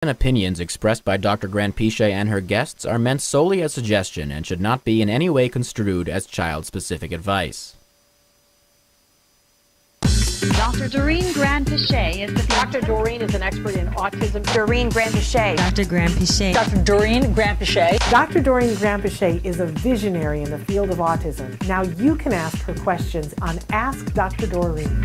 And opinions expressed by Dr. Granpeesheh and her guests are meant solely as suggestion and should not be in any way construed as child-specific advice. Dr. Doreen Granpeesheh is the Dr. Doreen is an expert in autism. Doreen Granpeesheh. Dr. Granpeesheh. Dr. Doreen Granpeesheh. Dr. Doreen Granpeesheh is a visionary in the field of autism. Now you can ask her questions on Ask Dr. Doreen.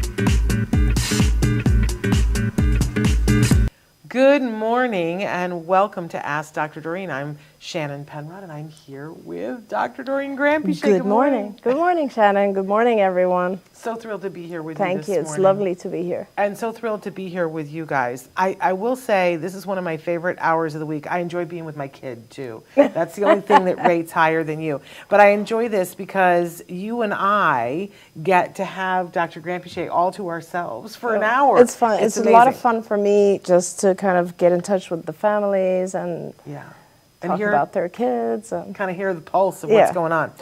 Good morning and welcome to Ask Dr. Doreen. I'm Shannon Penrod and I'm here with Dr. Doreen Granpeesheh. Good morning. Good morning, Shannon. Good morning, everyone. So thrilled to be here with you this Thank you. It's morning. lovely to be here. And so thrilled to be here with you guys. I will say this is one of my favorite hours of the week. I enjoy being with my kid too. That's the only thing that rates higher than you. But I enjoy this because you and I get to have Dr. Granpeesheh all to ourselves for an hour. It's fun. It's a lot of amazing. fun for me just to kind of get in touch with the families and talk about their kids. And kind of hear the pulse of what's going on.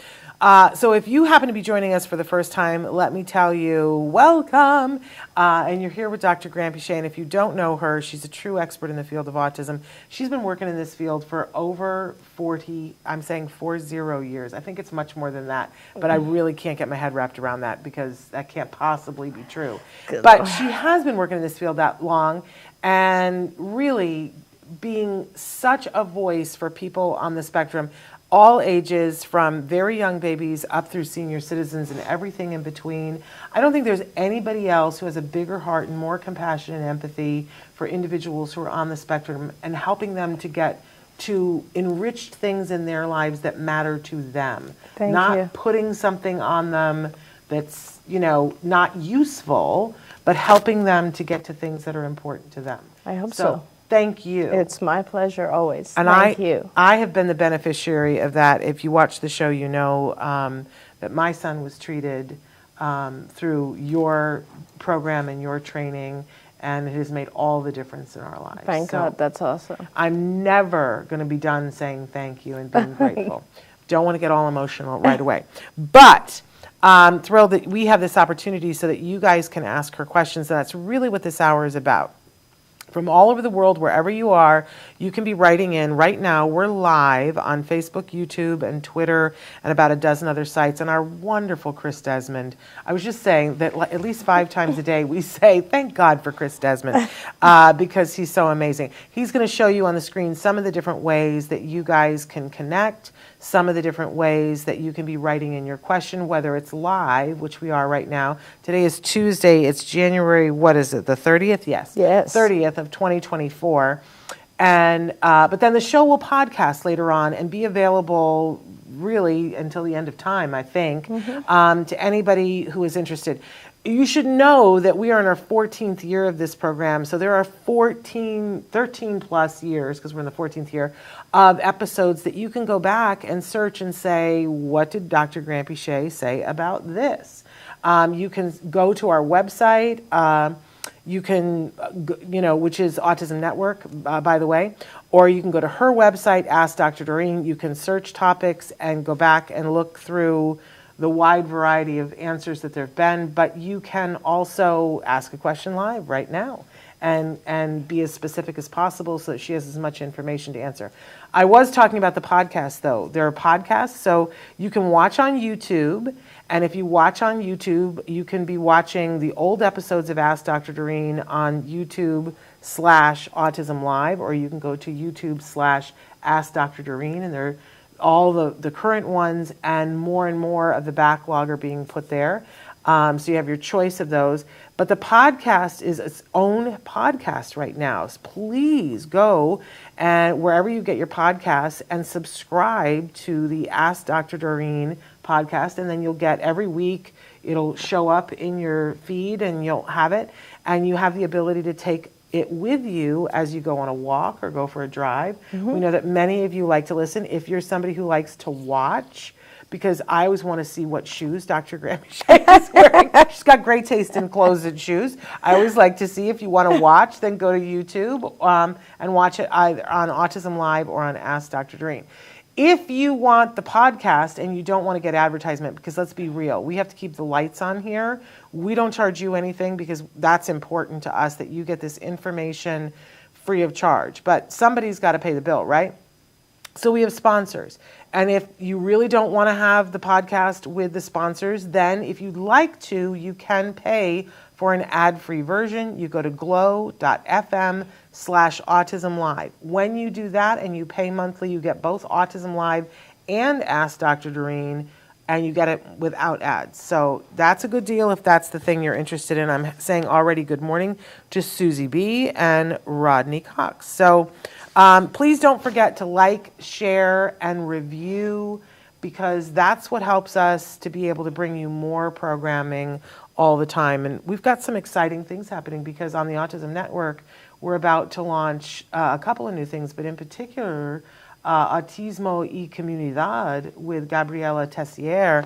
So if you happen to be joining us for the first time, let me tell you, welcome. And you're here with Dr. Granpeesheh. And if you don't know her, she's a true expert in the field of autism. She's been working in this field for over 40 years. I think it's much more than that. But I really can't get my head wrapped around that because that can't possibly be true. But she has been working in this field that long and really being such a voice for people on the spectrum, all ages, from very young babies up through senior citizens and everything in between. I don't think there's anybody else who has a bigger heart and more compassion and empathy for individuals who are on the spectrum and helping them to get to enriched things in their lives that matter to them. Not putting something on them that's, not useful, but helping them to get to things that are important to them. I hope so. Thank you. It's my pleasure always. And Thank you. I have been the beneficiary of that. If you watch the show, you know that my son was treated through your program and your training, and it has made all the difference in our lives. Thank God. That's awesome. I'm never going to be done saying thank you and being grateful. Don't want to get all emotional right away. But thrilled that we have this opportunity so that you guys can ask her questions. And that's really what this hour is about. From all over the world, wherever you are, you can be writing in. Right now, we're live on Facebook, YouTube, and Twitter, and about a dozen other sites. And our wonderful Chris Desmond. I was just saying that at least 5 times a day we say, thank God for Chris Desmond, because he's so amazing. He's going to show you on the screen some of the different ways that you guys can connect, some of the different ways that you can be writing in your question, whether it's live, which we are right now. Today is Tuesday. It's January, what is it, the 30th? Yes. 30th of 2024. And but then the show will podcast later on and be available really until the end of time, I think, to anybody who is interested. You should know that we are in our 14th year of this program, so there are 13 plus years, because we're in the 14th year, of episodes that you can go back and search and say, what did Dr. Granpeesheh say about this? You can go to our website, you can, which is Autism Network, by the way, or you can go to her website, Ask Dr. Doreen. You can search topics and go back and look through the wide variety of answers that there have been, but you can also ask a question live right now and be as specific as possible so that she has as much information to answer. I was talking about the podcast, though. There are podcasts, so you can watch on YouTube, and if you watch on YouTube, you can be watching the old episodes of Ask Dr. Doreen on YouTube/Autism Live, or you can go to YouTube/Ask Dr. Doreen, and they're all the current ones and more of the backlog are being put there. So you have your choice of those. But the podcast is its own podcast right now. So please go and wherever you get your podcasts and subscribe to the Ask Dr. Doreen podcast. And then you'll get every week, it'll show up in your feed and you'll have it. And you have the ability to take it with you as you go on a walk or go for a drive. We know that many of you like to listen. If you're somebody who likes to watch, because I always want to see what shoes Dr. Granpeesheh is wearing. She's got great taste in clothes and shoes. I always like to see. If you want to watch, then go to YouTube and watch it either on Autism Live or on Ask Dr. Doreen. If you want the podcast and you don't want to get advertisement, because let's be real, we have to keep the lights on here. We don't charge you anything because that's important to us, that you get this information free of charge, but somebody's got to pay the bill, right? So we have sponsors. And if you really don't want to have the podcast with the sponsors, then if you'd like to, you can pay for an ad-free version. You go to glow.fm/Autism Live. When you do that and you pay monthly, you get both Autism Live and Ask Dr. Doreen, and you get it without ads. So that's a good deal if that's the thing you're interested in. I'm saying already good morning to Susie B. and Rodney Cox. So please don't forget to like, share, and review, because that's what helps us to be able to bring you more programming all the time. And we've got some exciting things happening, because on the Autism Network, we're about to launch a couple of new things, but in particular, Autismo y Comunidad with Gabriela Tessier.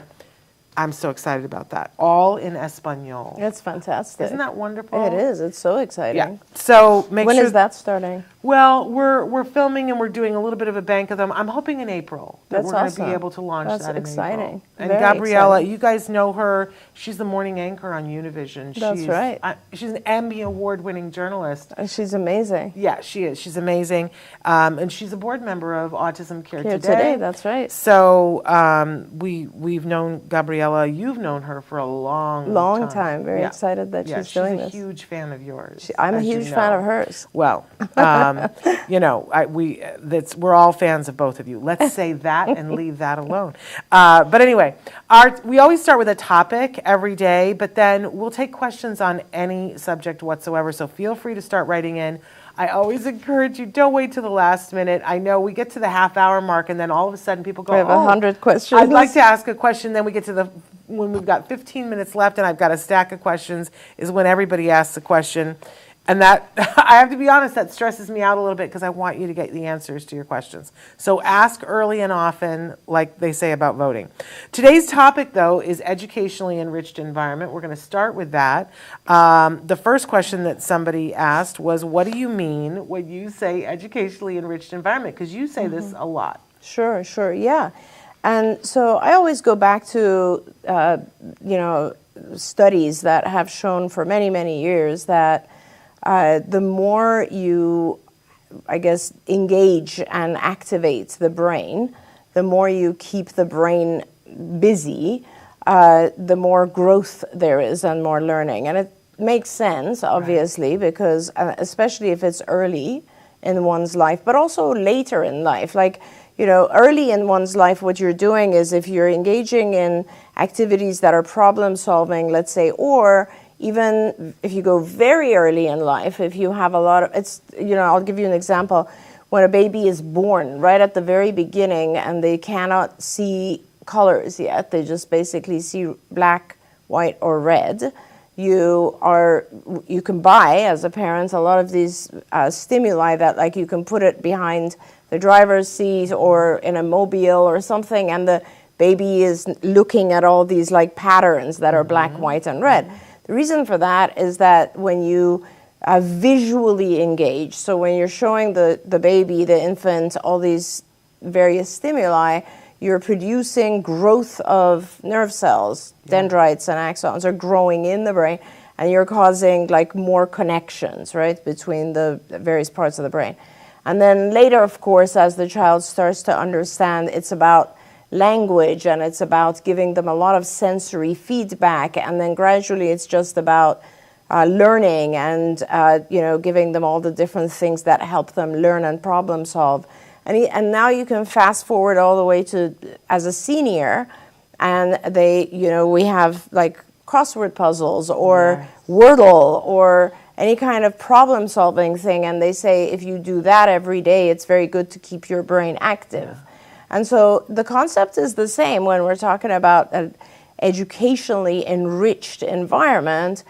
I'm so excited about that. All in Espanol. It's fantastic. Isn't that wonderful? It is. It's so exciting. Yeah. So make when sure. When is that starting? Well, we're filming and we're doing a little bit of a bank of them. I'm hoping in April that That's we're going awesome. to be able to launch that in exciting. April. And Very Gabriela, exciting. you guys know her. She's the morning anchor on Univision. That's right. She's an Emmy Award-winning journalist. And she's amazing. Yeah, she is. She's amazing. And she's a board member of Autism Care Today. That's right. So we've known Gabriela. You've known her for a long time. Very excited that she's doing this. She's a huge fan of yours. I'm a huge fan of hers. Well, we're all fans of both of you. Let's say that and leave that alone. But anyway, we always start with a topic every day, but then we'll take questions on any subject whatsoever. So feel free to start writing in. I always encourage you, don't wait to the last minute. I know we get to the half-hour mark, and then all of a sudden people go, we have 100 questions. I'd like to ask a question. Then we get to when we've got 15 minutes left and I've got a stack of questions, is when everybody asks a question. And that, I have to be honest, that stresses me out a little bit, because I want you to get the answers to your questions. So ask early and often, like they say about voting. Today's topic, though, is educationally enriched environment. We're going to start with that. The first question that somebody asked was, what do you mean when you say educationally enriched environment? Because you say this a lot. Sure, yeah. And so I always go back to, studies that have shown for many, many years that the more you, engage and activate the brain, the more you keep the brain busy, the more growth there is and more learning. And it makes sense, obviously, because especially if it's early in one's life, but also later in life. Like, early in one's life, what you're doing is, if you're engaging in activities that are problem solving, let's say, or even if you go very early in life, if you have a lot of, I'll give you an example. When a baby is born, right at the very beginning, and they cannot see colors yet, they just basically see black, white, or red, you can buy, as a parent, a lot of these stimuli that, like, you can put it behind the driver's seat or in a mobile or something, and the baby is looking at all these, like, patterns that are black, white, and red. The reason for that is that when you visually engage, so when you're showing the baby, the infant, all these various stimuli, you're producing growth of nerve cells, dendrites and axons are growing in the brain, and you're causing, like, more connections, right, between the various parts of the brain. And then later, of course, as the child starts to understand, it's about language, and it's about giving them a lot of sensory feedback, and then gradually it's just about learning and giving them all the different things that help them learn and problem solve. And now you can fast forward all the way to as a senior, and we have, like, crossword puzzles or Wordle or any kind of problem solving thing, and they say if you do that every day, it's very good to keep your brain active. Yeah. And so the concept is the same when we're talking about an educationally enriched environment.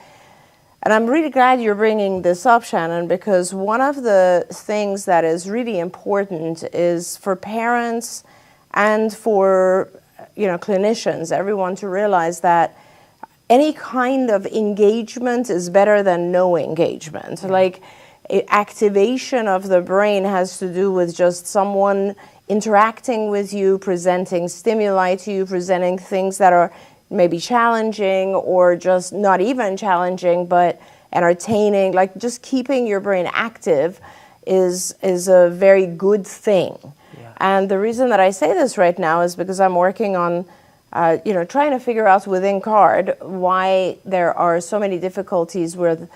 And I'm really glad you're bringing this up, Shannon, because one of the things that is really important is for parents and for clinicians, everyone, to realize that any kind of engagement is better than no engagement. Yeah. Like, activation of the brain has to do with just someone interacting with you, presenting stimuli to you, presenting things that are maybe challenging or just not even challenging, but entertaining, like just keeping your brain active is a very good thing. Yeah. And the reason that I say this right now is because I'm working on, trying to figure out within CARD why there are so many difficulties with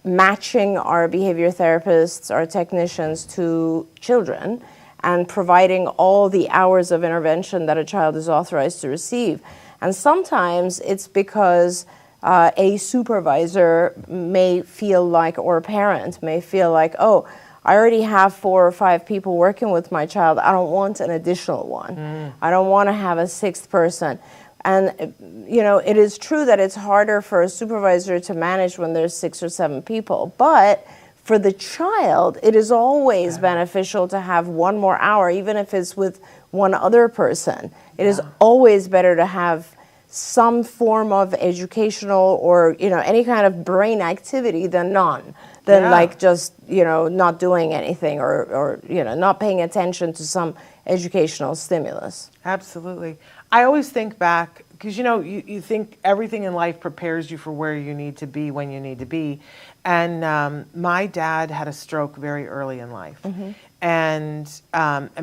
matching our behavior therapists, our technicians to children, and providing all the hours of intervention that a child is authorized to receive. And sometimes it's because a supervisor may feel like, or a parent may feel like, oh, I already have 4 or 5 people working with my child. I don't want an additional one. I don't want to have a 6th person. And, it is true that it's harder for a supervisor to manage when there's 6 or 7 people. But for the child, it is always beneficial to have 1 more hour, even if it's with 1 other person. It is always better to have some form of educational or, any kind of brain activity than none. Than like just, not doing anything or not paying attention to some educational stimulus. Absolutely. I always think back, because you think everything in life prepares you for where you need to be when you need to be. And my dad had a stroke very early in life. And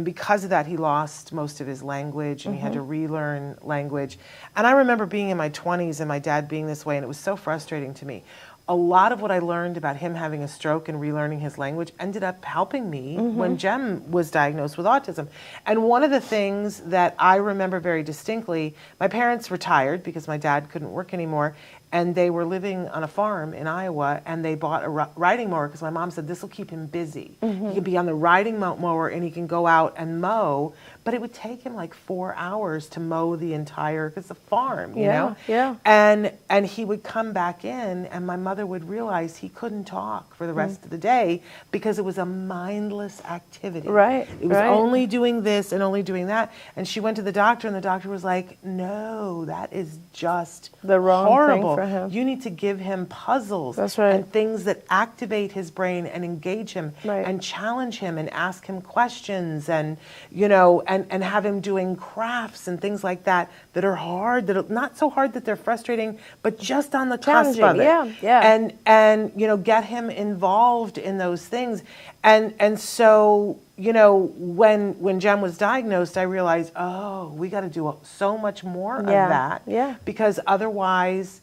because of that, he lost most of his language, and he had to relearn language. And I remember being in my 20s and my dad being this way, and it was so frustrating to me. A lot of what I learned about him having a stroke and relearning his language ended up helping me when Jem was diagnosed with autism. And one of the things that I remember very distinctly, my parents retired because my dad couldn't work anymore, and they were living on a farm in Iowa, and they bought a riding mower because my mom said this will keep him busy. He can be on the riding mower and he can go out and mow, but it would take him like 4 hours to mow the entire, because it's a farm, you know? Yeah. And he would come back in, and my mother would realize he couldn't talk for the rest of the day because it was a mindless activity. Right. It was only doing this and only doing that. And she went to the doctor, and the doctor was like, no, that is just the wrong horrible. thing for him. You need to give him puzzles. That's right. And things that activate his brain and engage him and challenge him and ask him questions and, and have him doing crafts and things like that that are hard, that are not so hard that they're frustrating, but just on the cusp of it. And get him involved in those things. And so, when Jem was diagnosed, I realized, we got to do so much more of that. Because otherwise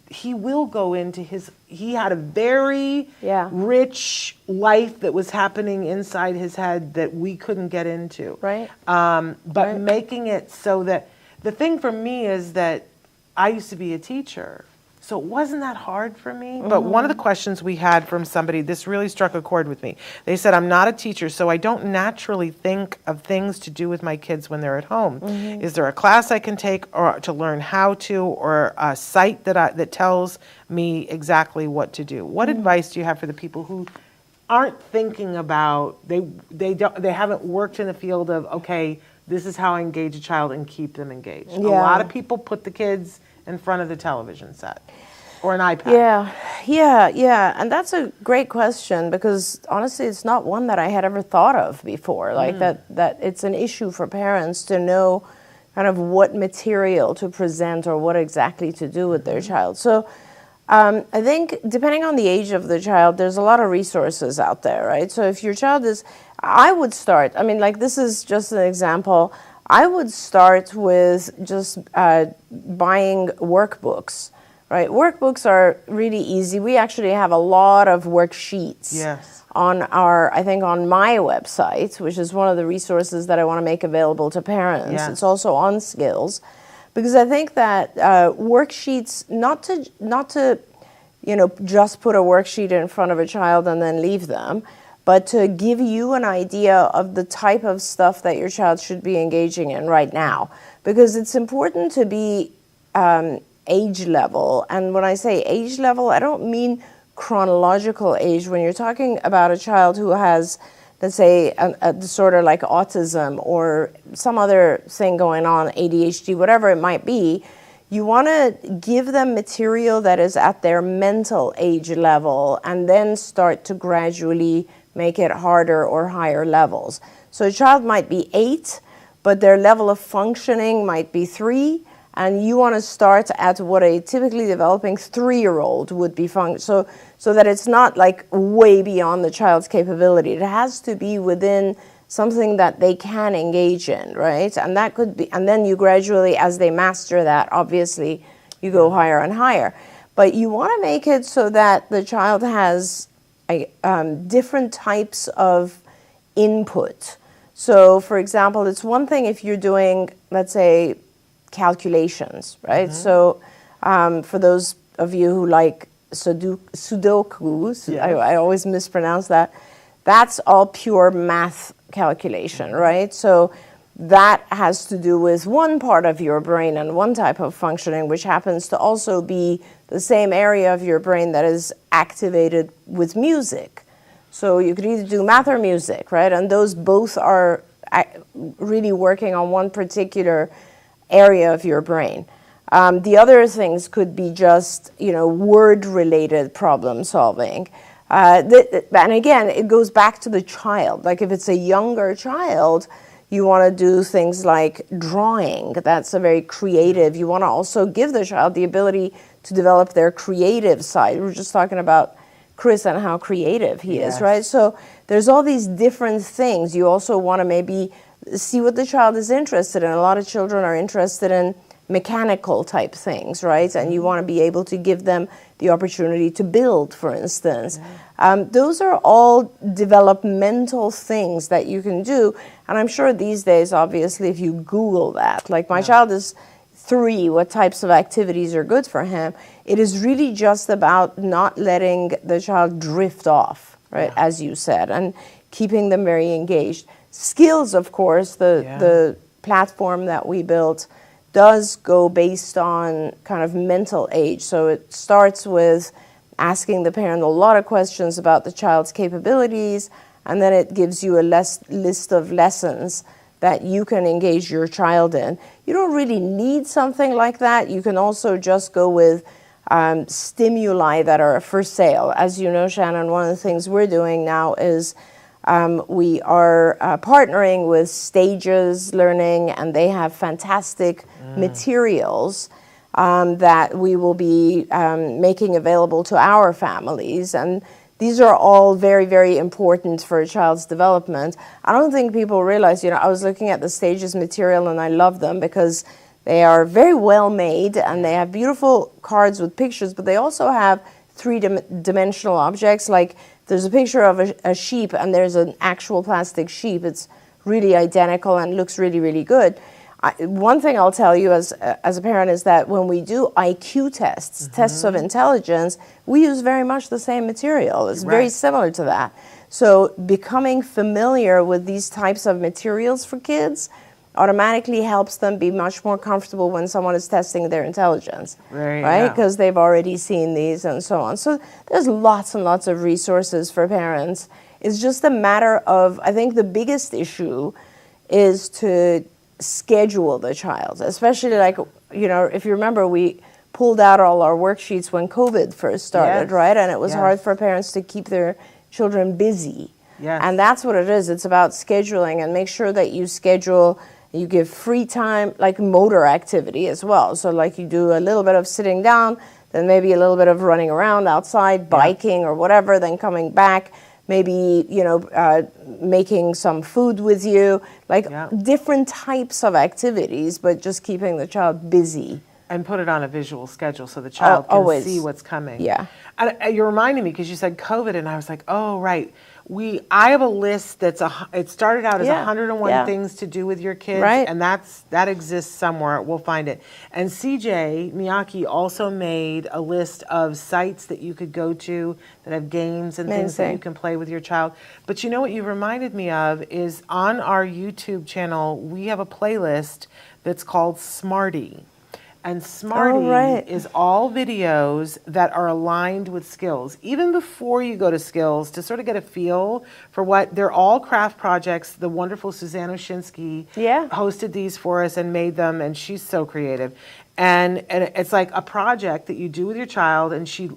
he will go into he had a very rich life that was happening inside his head that we couldn't get into. But making it so that, the thing for me is that I used to be a teacher, so it wasn't that hard for me. But one of the questions we had from somebody, this really struck a chord with me. They said, I'm not a teacher, so I don't naturally think of things to do with my kids when they're at home. Is there a class I can take or to learn how to, or a site that tells me exactly what to do? What advice do you have for the people who aren't thinking about, they haven't worked in the field of, okay, this is how I engage a child and keep them engaged? A lot of people put the kids in front of the television set or an iPad. Yeah. And that's a great question, because honestly, it's not one that I had ever thought of before. Like that it's an issue for parents to know kind of what material to present or what exactly to do with their child. So I think depending on the age of the child, there's a lot of resources out there, right? So if your child is, I would start, this is just an example. I would start with just buying workbooks, right? Workbooks are really easy. We actually have a lot of worksheets on on my website, which is one of the resources that I want to make available to parents. It's also on Skills, because I think that worksheets, not to just put a worksheet in front of a child and then leave them, but to give you an idea of the type of stuff that your child should be engaging in right now. Because it's important to be age level. And when I say age level, I don't mean chronological age. When you're talking about a child who has, let's say, a disorder like autism or some other thing going on, ADHD, whatever it might be, you want to give them material that is at their mental age level and then start to gradually make it harder or higher levels. So a child might be 8, but their level of functioning might be 3, and you want to start at what a typically developing 3-year-old would be so that it's not like way beyond the child's capability. It has to be within something that they can engage in, right? And that could be, and then you gradually, as they master that, obviously, you go higher and higher. But you want to make it so that the child has different types of input. So, for example, it's one thing if you're doing, let's say, calculations, right? So, for those of you who like Sudoku, Yes. I always mispronounce that, that's all pure math calculation, right? So that has to do with one part of your brain and one type of functioning, which happens to also be the same area of your brain that is activated with music. So you could either do math or music, right? And those both are really working on one particular area of your brain. The other things could be just, word-related problem solving. And again, it goes back to the child. Like if it's a younger child, you want to do things like drawing. That's a very creative. You want to also give the child the ability to develop their creative side. We were just talking about Chris and how creative he is, right? So there's all these different things. You also want to maybe see what the child is interested in. A lot of children are interested in mechanical type things, right? And you want to be able to give them the opportunity to build, for instance. Those are all developmental things that you can do. And I'm sure these days, obviously, if you Google that, like my child is 3, what types of activities are good for him, it is really just about not letting the child drift off, right, as you said, and keeping them very engaged. Skills, of course, the platform that we built does go based on kind of mental age. So it starts with asking the parent a lot of questions about the child's capabilities, and then it gives you a list of lessons that you can engage your child in. You don't really need something like that. You can also just go with stimuli that are for sale. As you know, Shannon, one of the things we're doing now is we are partnering with Stages Learning, and they have fantastic materials that we will be making available to our families. And these are all very, very important for a child's development. I don't think people realize, I was looking at the Stages material and I love them because they are very well made and they have beautiful cards with pictures, but they also have three-dimensional objects. Like there's a picture of a sheep and there's an actual plastic sheep. It's really identical and looks really, really good. One thing I'll tell you as a parent is that when we do IQ tests, tests of intelligence, we use very much the same material. It's very similar to that. So becoming familiar with these types of materials for kids automatically helps them be much more comfortable when someone is testing their intelligence, right? Because they've already seen these and so on. So there's lots and lots of resources for parents. It's just a matter of, I think the biggest issue is to schedule the child, especially like, if you remember, we pulled out all our worksheets when COVID first started, right? And it was hard for parents to keep their children busy. And that's what it is. It's about scheduling, and make sure that you schedule, you give free time, like motor activity as well. So like you do a little bit of sitting down, then maybe a little bit of running around outside, biking or whatever, then coming back, maybe, making some food with you, like different types of activities, but just keeping the child busy. And put it on a visual schedule so the child can see what's coming. And you're reminding me, because you said COVID, and I was like, oh, right. I have a list it started out as 101 things to do with your kids, and that exists somewhere. We'll find it. And CJ Miyake also made a list of sites that you could go to that have games and things that you can play with your child. But you know what you reminded me of is on our YouTube channel, we have a playlist that's called Smarty. And Smarty is all videos that are aligned with skills. Even before you go to skills, to sort of get a feel for what, they're all craft projects. The wonderful Suzanne Oshinsky hosted these for us and made them, and she's so creative. And it's like a project that you do with your child, and she,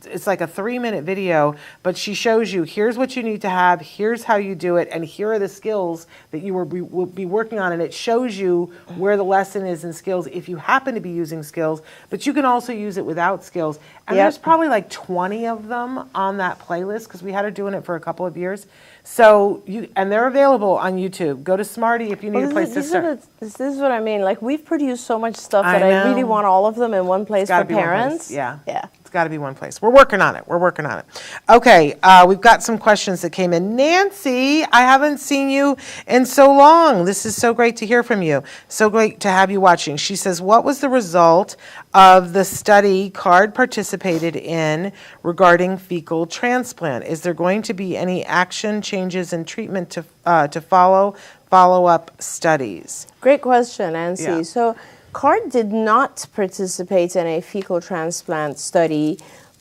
it's like a 3-minute video, but she shows you, here's what you need to have, here's how you do it, and here are the skills that you will be working on. And it shows you where the lesson is in skills if you happen to be using skills, but you can also use it without skills. And Yep. there's probably like 20 of them on that playlist because we had her doing it for a couple of years. So and they're available on YouTube. Go to Smarty if you need a place to start. This is what I mean. Like, we've produced so much stuff I that I really know. want all of them in one place Gotta for be one place. parents. Yeah. Yeah. It's got to be one place. We're working on it. We're working on it. Okay, we've got some questions that came in. Nancy, I haven't seen you in so long. This is so great to hear from you. So great to have you watching. She says, what was the result of the study CARD participated in regarding fecal transplant? Is there going to be any action, changes, and treatment to follow-up studies? Great question, Nancy. Yeah. So CARD did not participate in a fecal transplant study,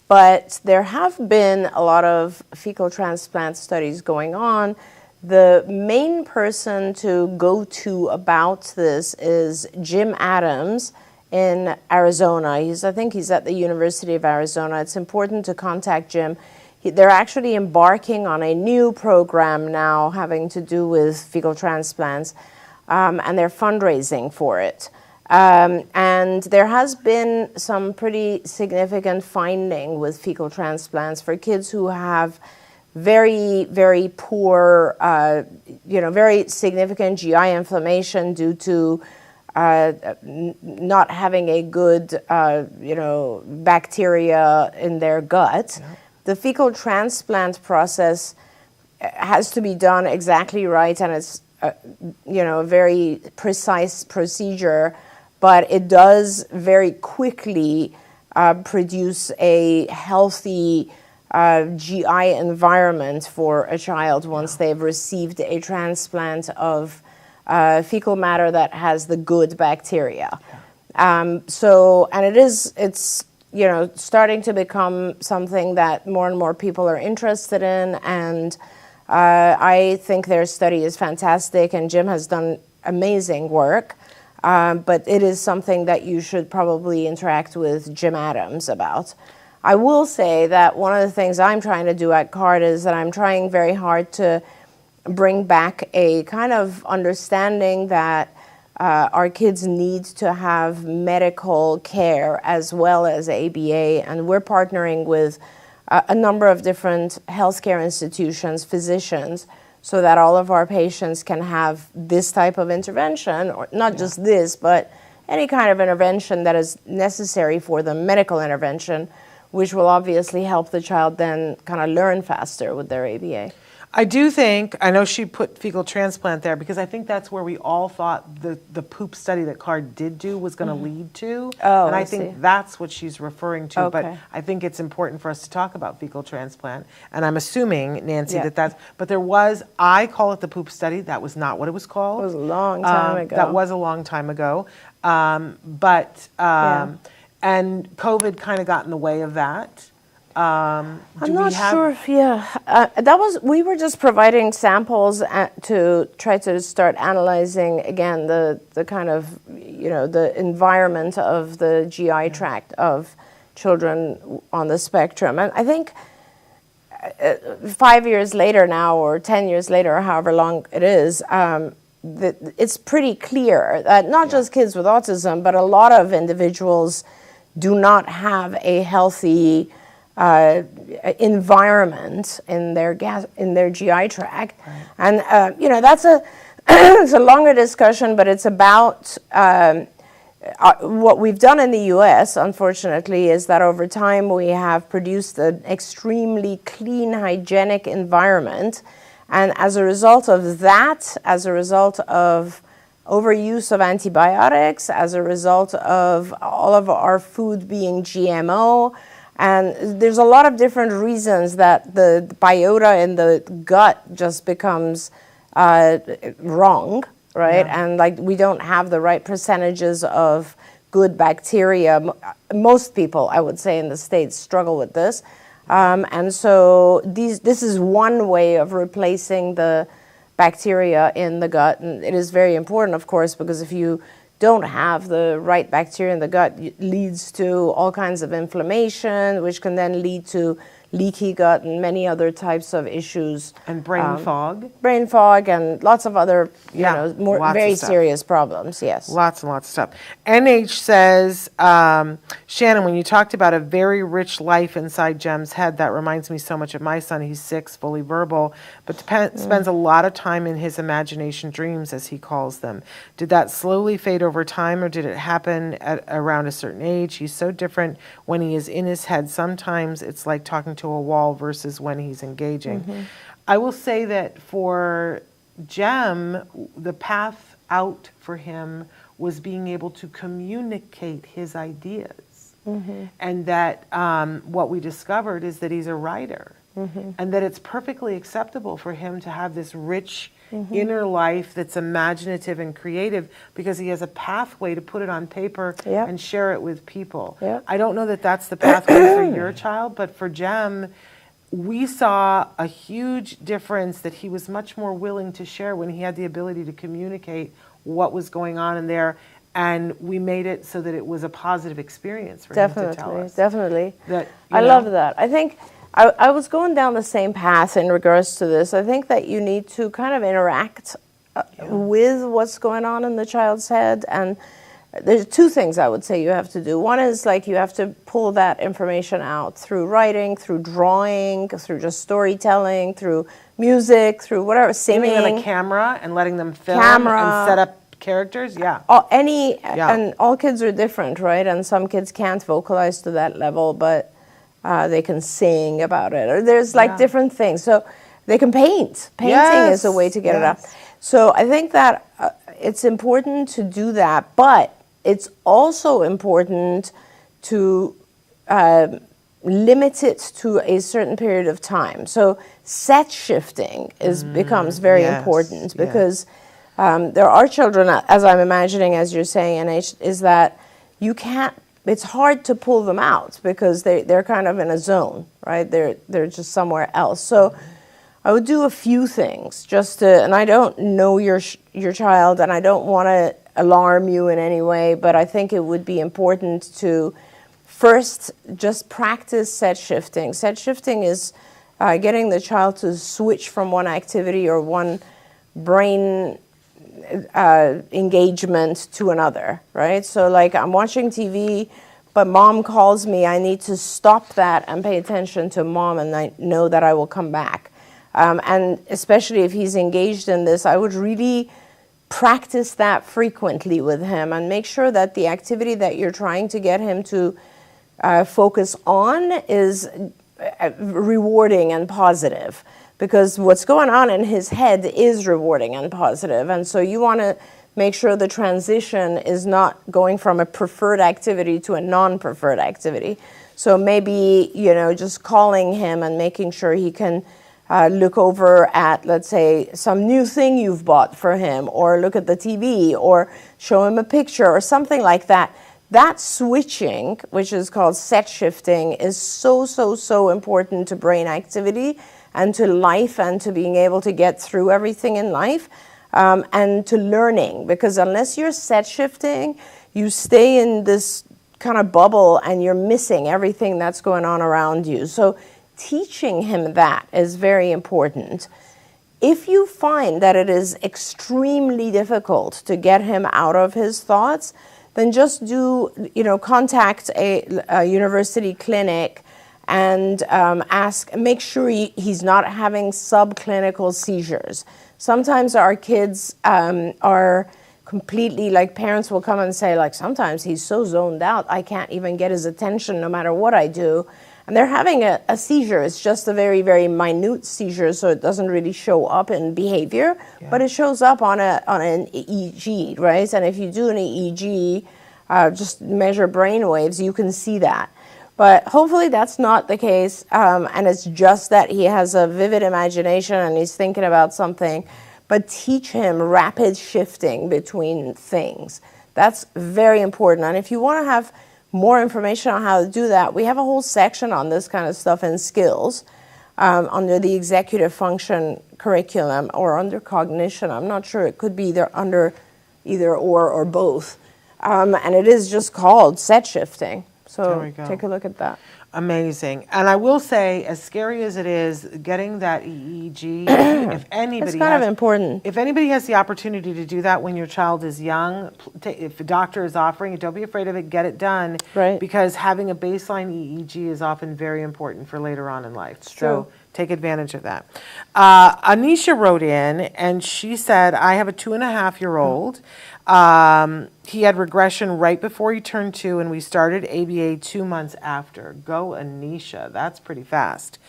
but there have been a lot of fecal transplant studies going on. The main person to go to about this is Jim Adams in Arizona. I think he's at the University of Arizona. It's important to contact Jim. They're actually embarking on a new program now having to do with fecal transplants, and they're fundraising for it. And there has been some pretty significant finding with fecal transplants for kids who have very, very poor, very significant GI inflammation due to not having a good, bacteria in their gut. Yeah. The fecal transplant process has to be done exactly right, and it's, a very precise procedure. But it does very quickly produce a healthy GI environment for a child once they've received a transplant of fecal matter that has the good bacteria. And it's starting to become something that more and more people are interested in, and I think their study is fantastic, and Jim has done amazing work. But it is something that you should probably interact with Jim Adams about. I will say that one of the things I'm trying to do at CARD is that I'm trying very hard to bring back a kind of understanding that our kids need to have medical care as well as ABA, and we're partnering with a number of different healthcare institutions, physicians, so that all of our patients can have this type of intervention, or not just this, but any kind of intervention that is necessary for the medical intervention, which will obviously help the child then kind of learn faster with their ABA. I do think, I know she put fecal transplant there because I think that's where we all thought the poop study that CARD did do was going to lead to. Oh, and I see. think that's what she's referring to. Okay. But I think it's important for us to talk about fecal transplant. And I'm assuming, Nancy, Yeah. but there was, I call it the poop study. That was not what it was called. It was a long time ago. That was a long time ago. And COVID kind of got in the way of that. I'm not sure if, we were just providing samples to try to start analyzing again the kind of, the environment of the GI tract of children on the spectrum. And I think 5 years later now, or 10 years later, or however long it is, it's pretty clear that not just kids with autism, but a lot of individuals do not have a healthy environment in their GI tract, right. And that's it's a longer discussion, but it's about what we've done in the U.S. Unfortunately, is that over time we have produced an extremely clean, hygienic environment, and as a result of that, as a result of overuse of antibiotics, as a result of all of our food being GMO. And there's a lot of different reasons that the biota in the gut just becomes wrong, right? Yeah. And we don't have the right percentages of good bacteria. Most people, I would say, in the States struggle with this. And so this is one way of replacing the bacteria in the gut. And it is very important, of course, because if you don't have the right bacteria in the gut leads to all kinds of inflammation, which can then lead to leaky gut and many other types of issues. And brain fog. Brain fog and lots of other, more lots very of stuff. serious problems, yes. Lots and lots of stuff. NH says, Shannon, when you talked about a very rich life inside Jem's head, that reminds me so much of my son. He's 6, fully verbal, but spends a lot of time in his imagination dreams, as he calls them. Did that slowly fade over time, or did it happen at around a certain age? He's so different when he is in his head. Sometimes it's like talking to a wall versus when he's engaging. I will say that for Jem, the path out for him was being able to communicate his ideas. And that what we discovered is that he's a writer. And that it's perfectly acceptable for him to have this rich inner life that's imaginative and creative, because he has a pathway to put it on paper and share it with people. I don't know that that's the pathway for your child, but for Jem, we saw a huge difference that he was much more willing to share when he had the ability to communicate what was going on in there, and we made it so that it was a positive experience for him to tell us. Definitely. That, I love that. I think I was going down the same path in regards to this. I think that you need to kind of interact with what's going on in the child's head, and there's 2 things I would say you have to do. One is like you have to pull that information out through writing, through drawing, through just storytelling, through music, through whatever, singing. Giving them a camera and letting them film and set up characters, and all kids are different, right? And some kids can't vocalize to that level, but they can sing about it. Or there's like different things. So they can paint. Painting is a way to get it up. So I think that it's important to do that, but it's also important to limit it to a certain period of time. So set shifting becomes very important, because there are children, as I'm imagining, as you're saying, NH, is that you can't, it's hard to pull them out because they're kind of in a zone, right? They're just somewhere else. So I would do a few things just to, and I don't know your child, and I don't want to alarm you in any way, but I think it would be important to first just practice set shifting. Set shifting is getting the child to switch from one activity or one brain engagement to another, right? So like I'm watching TV, but mom calls me, I need to stop that and pay attention to mom, and I know that I will come back. And especially if he's engaged in this, I would really practice that frequently with him and make sure that the activity that you're trying to get him to focus on is rewarding and positive, because what's going on in his head is rewarding and positive. And so you want to make sure the transition is not going from a preferred activity to a non-preferred activity. So maybe, just calling him and making sure he can look over at, let's say, some new thing you've bought for him, or look at the TV, or show him a picture, or something like that. That switching, which is called set shifting, is so, so, so important to brain activity and to life and to being able to get through everything in life, and to learning. Because unless you're set shifting, you stay in this kind of bubble and you're missing everything that's going on around you. So teaching him that is very important. If you find that it is extremely difficult to get him out of his thoughts, then just contact a university clinic and make sure he's not having subclinical seizures. Sometimes our kids are completely, like, parents will come and say, like, sometimes he's so zoned out, I can't even get his attention no matter what I do. And they're having a seizure. It's just a very, very minute seizure, so it doesn't really show up in behavior, but it shows up on an EEG, right? And if you do an EEG, just measure brain waves, you can see that. But hopefully that's not the case, and it's just that he has a vivid imagination and he's thinking about something. But teach him rapid shifting between things. That's very important. And if you want to have more information on how to do that, we have a whole section on this kind of stuff in skills under the executive function curriculum, or under cognition. I'm not sure. It could be under either or both. And it is just called set shifting. There So we go. take a look at that. Amazing. And I will say, as scary as it is, getting that EEG, if anybody It's kind of important. If anybody has the opportunity to do that when your child is young, if a doctor is offering it, don't be afraid of it, get it done. Right. Because having a baseline EEG is often very important for later on in life. true. So take advantage of that. Anisha wrote in and she said, I have a 2.5-year-old. He had regression right before he turned 2, and we started ABA 2 months after. Go Anisha, that's pretty fast.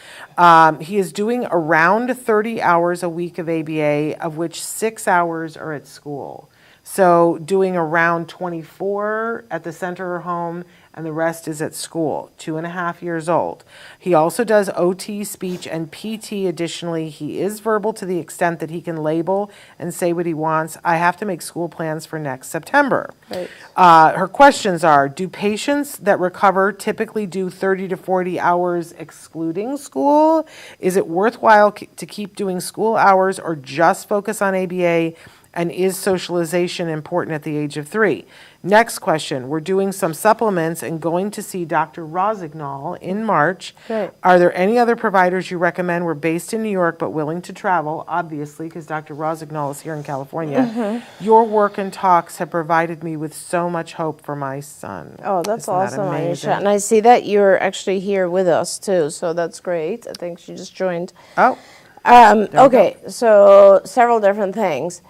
He is doing around 30 hours a week of ABA, of which 6 hours are at school. So doing around 24 at the center or home, and the rest is at school. 2.5 years old. He also does OT, speech, and PT. Additionally, he is verbal to the extent that he can label and say what he wants. I have to make school plans for next September. Right. Her questions are, do patients that recover typically do 30 to 40 hours excluding school? Is it worthwhile to keep doing school hours or just focus on ABA? And is socialization important at the age of 3? Next question. We're doing some supplements and going to see Dr. Rosignol in March. Great. Are there any other providers you recommend? We're based in New York but willing to travel, obviously, because Dr. Rosignol is here in California. Your work and talks have provided me with so much hope for my son. Oh, that's Isn't that awesome, amazing? Anisha. And I see that you're actually here with us too, so that's great. I think she just joined. Oh, Okay, so several different things.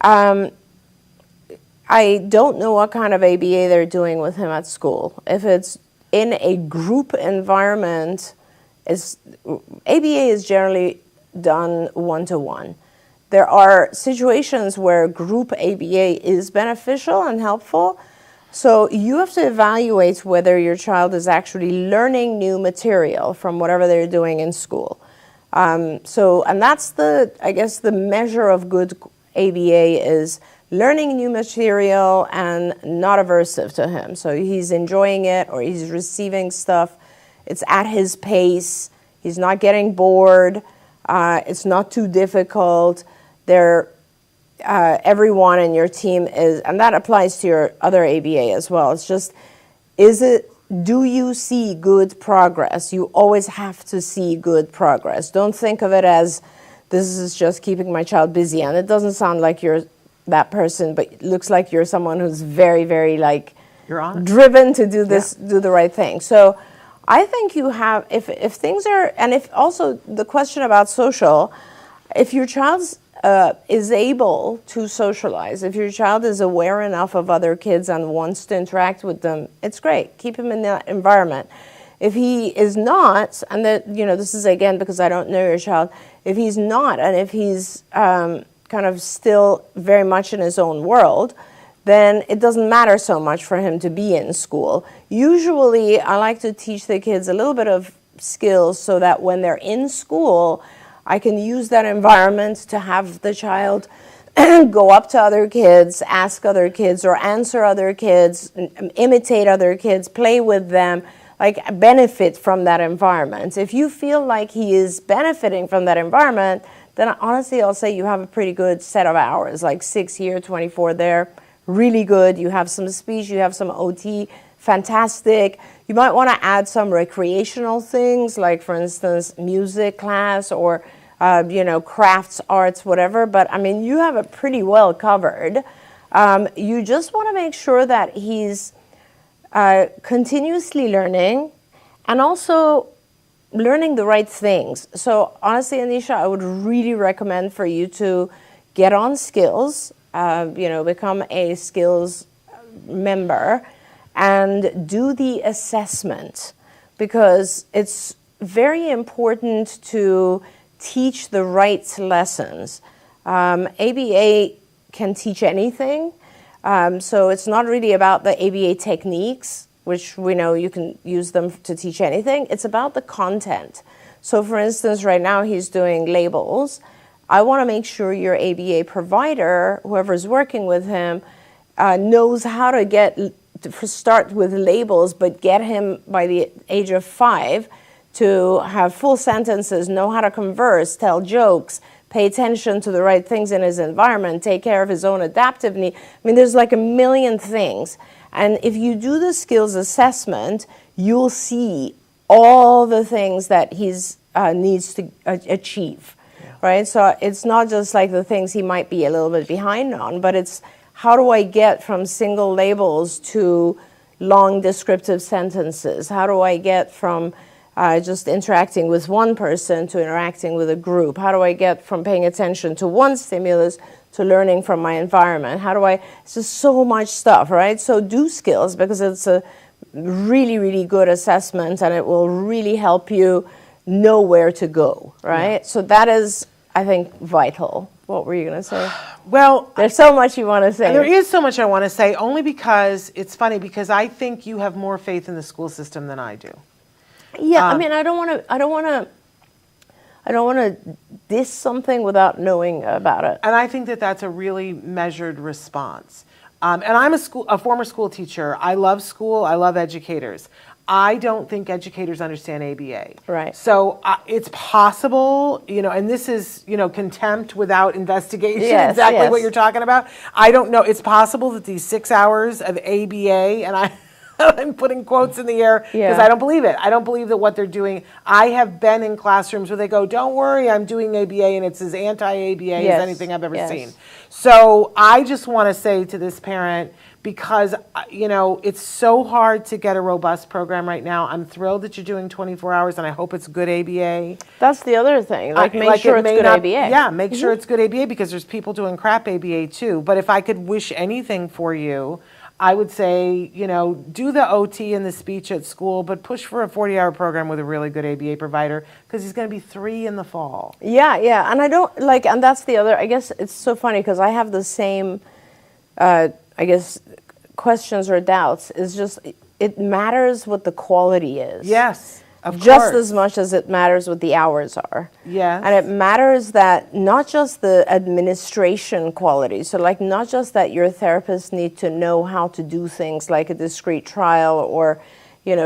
I don't know what kind of ABA they're doing with him at school. If it's in a group environment, ABA is generally done one-to-one. There are situations where group ABA is beneficial and helpful, so you have to evaluate whether your child is actually learning new material from whatever they're doing in school. And that's the measure of good ABA is learning new material and not aversive to him. So he's enjoying it or he's receiving stuff. It's at his pace. He's not getting bored. It's not too difficult. Everyone in your team is, and that applies to your other ABA as well. It's just, do you see good progress? You always have to see good progress. Don't think of it as, this is just keeping my child busy. And it doesn't sound like you're that person, but it looks like you're someone who's very, very you're on it. driven to do this, do the right thing. So I think you have, if things are, and if also the question about social, if your child is able to socialize, if your child is aware enough of other kids and wants to interact with them, it's great. Keep him in that environment. If he is not, and this is again because I don't know your child, if he's not, and if he's kind of still very much in his own world, then it doesn't matter so much for him to be in school. Usually, I like to teach the kids a little bit of skills so that when they're in school, I can use that environment to have the child go up to other kids, ask other kids, or answer other kids, imitate other kids, play with them, benefit from that environment. If you feel like he is benefiting from that environment, then honestly, I'll say you have a pretty good set of hours, like 6 here, 24 there, really good. You have some speech, you have some OT, fantastic. You might want to add some recreational things, like for instance, music class or crafts, arts, whatever. But I mean, you have it pretty well covered. You just want to make sure that he's continuously learning and also learning the right things. So honestly, Anisha, I would really recommend for you to get on skills, become a skills member and do the assessment, because it's very important to teach the right lessons. ABA can teach anything. So it's not really about the ABA techniques, which we know you can use them to teach anything. It's about the content. So for instance, right now he's doing labels. I want to make sure your ABA provider, whoever's working with him, knows how to start with labels, but get him by the age of 5 to have full sentences, know how to converse, tell jokes, pay attention to the right things in his environment, take care of his own adaptive need. I mean, there's like a million things. And if you do the skills assessment, you'll see all the things that he's needs to achieve, right? So it's not just like the things he might be a little bit behind on, but it's how do I get from single labels to long descriptive sentences? How do I get from just interacting with one person to interacting with a group? How do I get from paying attention to one stimulus to learning from my environment? It's just so much stuff, right? So do skills, because it's a really, really good assessment and it will really help you know where to go, right? Yeah. So that is, I think, vital. What were you going to say? Well, there's so much you want to say. There is so much I want to say, only because it's funny, because I think you have more faith in the school system than I do. Yeah, I mean, I don't want to diss something without knowing about it. And I think that that's a really measured response. And I'm a former school teacher. I love school. I love educators. I don't think educators understand ABA. Right. So it's possible, and this is, contempt without investigation, yes, exactly what you're talking about. I don't know. It's possible that these 6 hours of ABA, and I'm putting quotes in the air because I don't believe it. I don't believe that what they're doing. I have been in classrooms where they go, don't worry, I'm doing ABA, and it's as anti-ABA as anything I've ever seen. So I just want to say to this parent, because, it's so hard to get a robust program right now. I'm thrilled that you're doing 24 hours, and I hope it's good ABA. That's the other thing. Make sure it's good ABA. Yeah, make sure it's good ABA, because there's people doing crap ABA too. But if I could wish anything for you, I would say, do the OT and the speech at school, but push for a 40-hour program with a really good ABA provider, because he's going to be 3 in the fall. Yeah, and I don't, and that's the other, I guess it's so funny, because I have the same, questions or doubts. Is just, it matters what the quality is. Yes, of course. Just as much as it matters what the hours are. Yes. And it matters that not just the administration quality, so not just that your therapists need to know how to do things like a discrete trial or,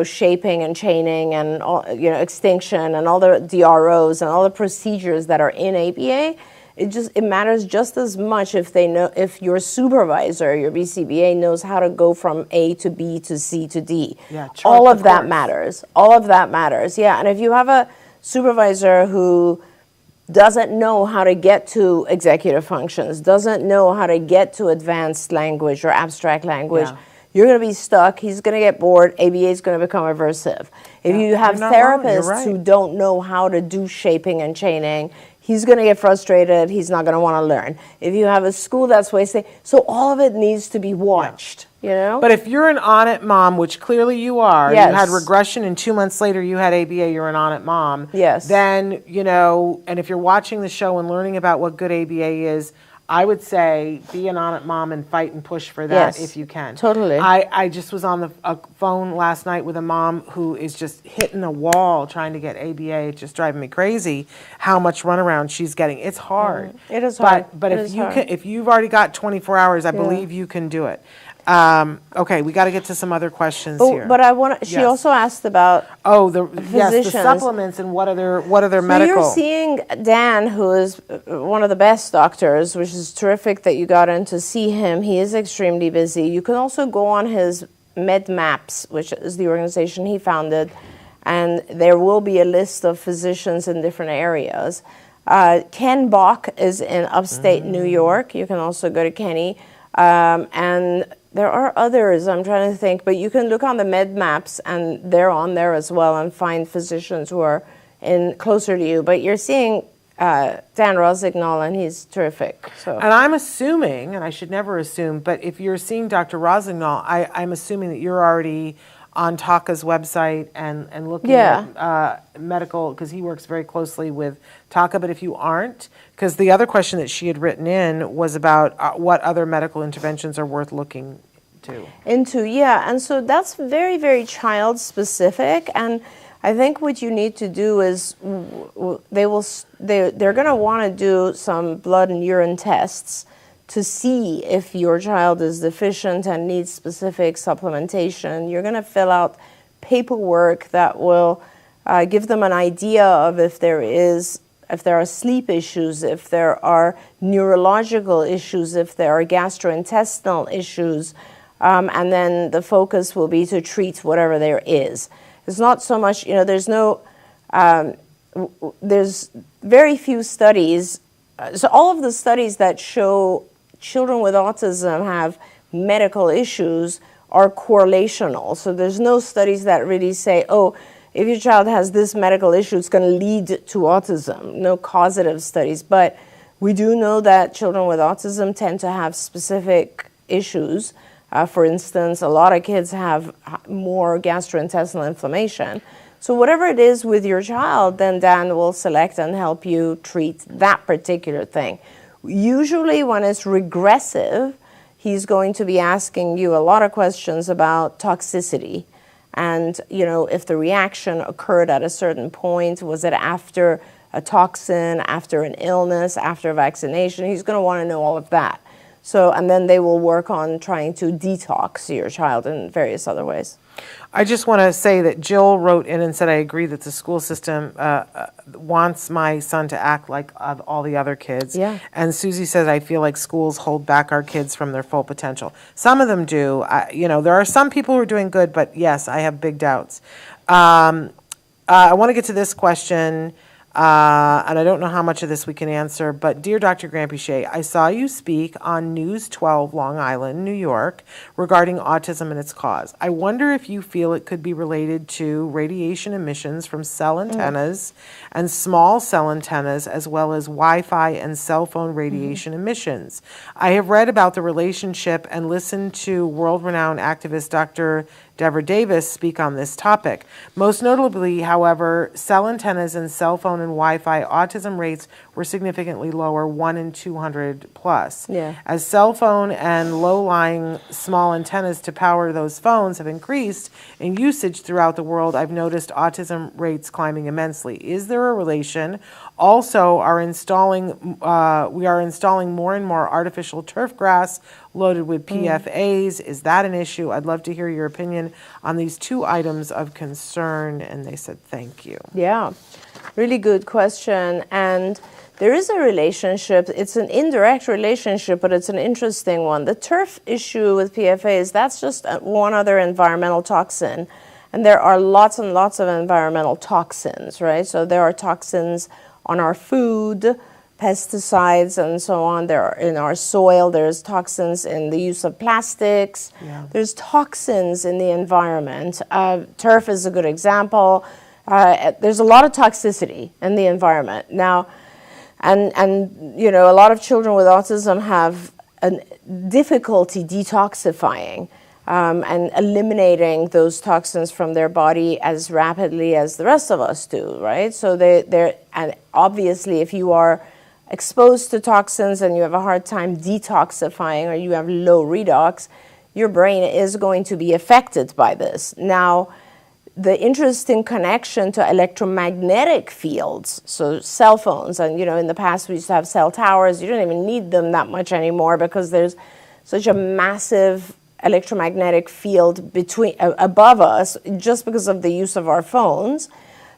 shaping and chaining and, extinction and all the DROs and all the procedures that are in ABA. It matters just as much if your supervisor, your BCBA, knows how to go from A to B to C to D. Yeah, all of that matters. All of that matters. Yeah, and if you have a supervisor who doesn't know how to get to executive functions, doesn't know how to get to advanced language or abstract language, you're going to be stuck. He's going to get bored. ABA is going to become aversive. If you have therapists who don't know how to do shaping and chaining, he's going to get frustrated. He's not going to want to learn. If you have a school that's wasting, so all of it needs to be watched, But if you're an on-it mom, which clearly you are, you had regression and 2 months later you had ABA, you're an on-it mom. Yes. Then, and if you're watching the show and learning about what good ABA is, I would say be an on-it mom and fight and push for that if you can. Totally. I just was on the phone last night with a mom who is just hitting a wall trying to get ABA. It's just driving me crazy how much runaround she's getting. It's hard. It is hard. But if you've already got 24 hours, I believe you can do it. Okay, we got to get to some other questions here. But I want. She also asked about the supplements and what other medical. You're seeing Dan, who is one of the best doctors, which is terrific that you got in to see him. He is extremely busy. You can also go on his MedMaps, which is the organization he founded, and there will be a list of physicians in different areas. Ken Bach is in upstate New York. You can also go to Kenny. And there are others, I'm trying to think, but you can look on the MedMaps, and they're on there as well, and find physicians who are closer to you. But you're seeing Dan Rosignol, and he's terrific. So. And I'm assuming, and I should never assume, but if you're seeing Dr. Rosignol, I'm assuming that you're already on TACA's website and looking at medical, because he works very closely with TACA. But if you aren't, because the other question that she had written in was about what other medical interventions are worth looking into. And so that's very, very child specific. And I think what you need to do is they're going to want to do some blood and urine tests to see if your child is deficient and needs specific supplementation. You're going to fill out paperwork that will give them an idea of if there is there are sleep issues, if there are neurological issues, if there are gastrointestinal issues, and then the focus will be to treat whatever there is. It's not so much, there's very few studies. So all of the studies that show children with autism have medical issues are correlational. So there's no studies that really say, oh, if your child has this medical issue, it's going to lead to autism. No causative studies. But we do know that children with autism tend to have specific issues. For instance, a lot of kids have more gastrointestinal inflammation. So whatever it is with your child, then Dan will select and help you treat that particular thing. Usually when it's regressive, he's going to be asking you a lot of questions about toxicity. And, if the reaction occurred at a certain point, was it after a toxin, after an illness, after a vaccination? He's going to want to know all of that. So, and then they will work on trying to detox your child in various other ways. I just want to say that Jill wrote in and said, I agree that the school system wants my son to act like all the other kids. Yeah. And Susie says, I feel like schools hold back our kids from their full potential. Some of them do. There are some people who are doing good, but yes, I have big doubts. I want to get to this question. And I don't know how much of this we can answer, but dear Dr. Granpeesheh, I saw you speak on News 12 Long Island, New York, regarding autism and its cause. I wonder if you feel it could be related to radiation emissions from cell antennas and small cell antennas, as well as Wi-Fi and cell phone radiation emissions. I have read about the relationship and listened to world-renowned activist Dr. Deborah Davis speak on this topic. Most notably, however, cell antennas and cell phone and Wi-Fi autism rates were significantly lower, 1 in 200 plus. Yeah. As cell phone and low-lying small antennas to power those phones have increased in usage throughout the world, I've noticed autism rates climbing immensely. Is there a relation? Also, we are installing more and more artificial turf grass loaded with PFAs. Is that an issue? I'd love to hear your opinion on these two items of concern. And they said, thank you. Yeah, really good question. And there is a relationship. It's an indirect relationship, but it's an interesting one. The turf issue with PFAs, that's just one other environmental toxin. And there are lots and lots of environmental toxins, right? So there are toxins on our food, pesticides and so on. There are in our soil. There's toxins in the use of plastics. Yeah. There's toxins in the environment. Turf is a good example. There's a lot of toxicity in the environment now, and a lot of children with autism have a difficulty detoxifying and eliminating those toxins from their body as rapidly as the rest of us do, right? So and obviously if you are exposed to toxins and you have a hard time detoxifying or you have low redox, your brain is going to be affected by this. Now, the interesting connection to electromagnetic fields, so cell phones, and in the past we used to have cell towers. You don't even need them that much anymore because there's such a massive electromagnetic field above us just because of the use of our phones.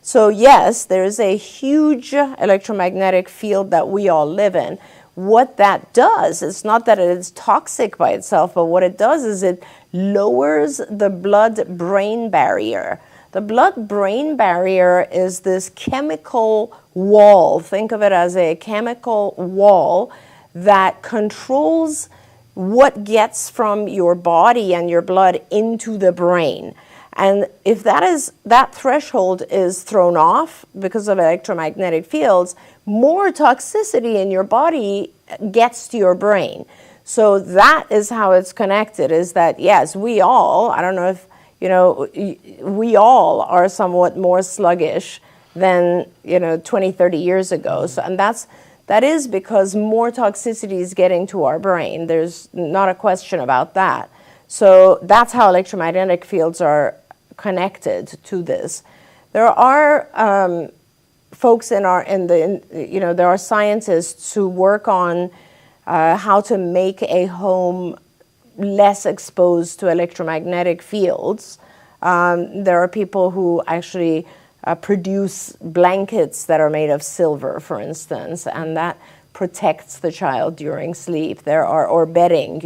So yes, there is a huge electromagnetic field that we all live in. What that does, it's not that it is toxic by itself, but what it does is it lowers the blood-brain barrier. The blood-brain barrier is this chemical wall. Think of it as a chemical wall that controls what gets from your body and your blood into the brain. And if that threshold is thrown off because of electromagnetic fields, more toxicity in your body gets to your brain. So that is how it's connected, is that, yes, we all, I don't know if, we all are somewhat more sluggish than, 20, 30 years ago. So, and that is because more toxicity is getting to our brain. There's not a question about that. So that's how electromagnetic fields are connected to this. There are folks there are scientists who work on how to make a home less exposed to electromagnetic fields. There are people who actually produce blankets that are made of silver, for instance, and that protects the child during sleep. There are, or bedding,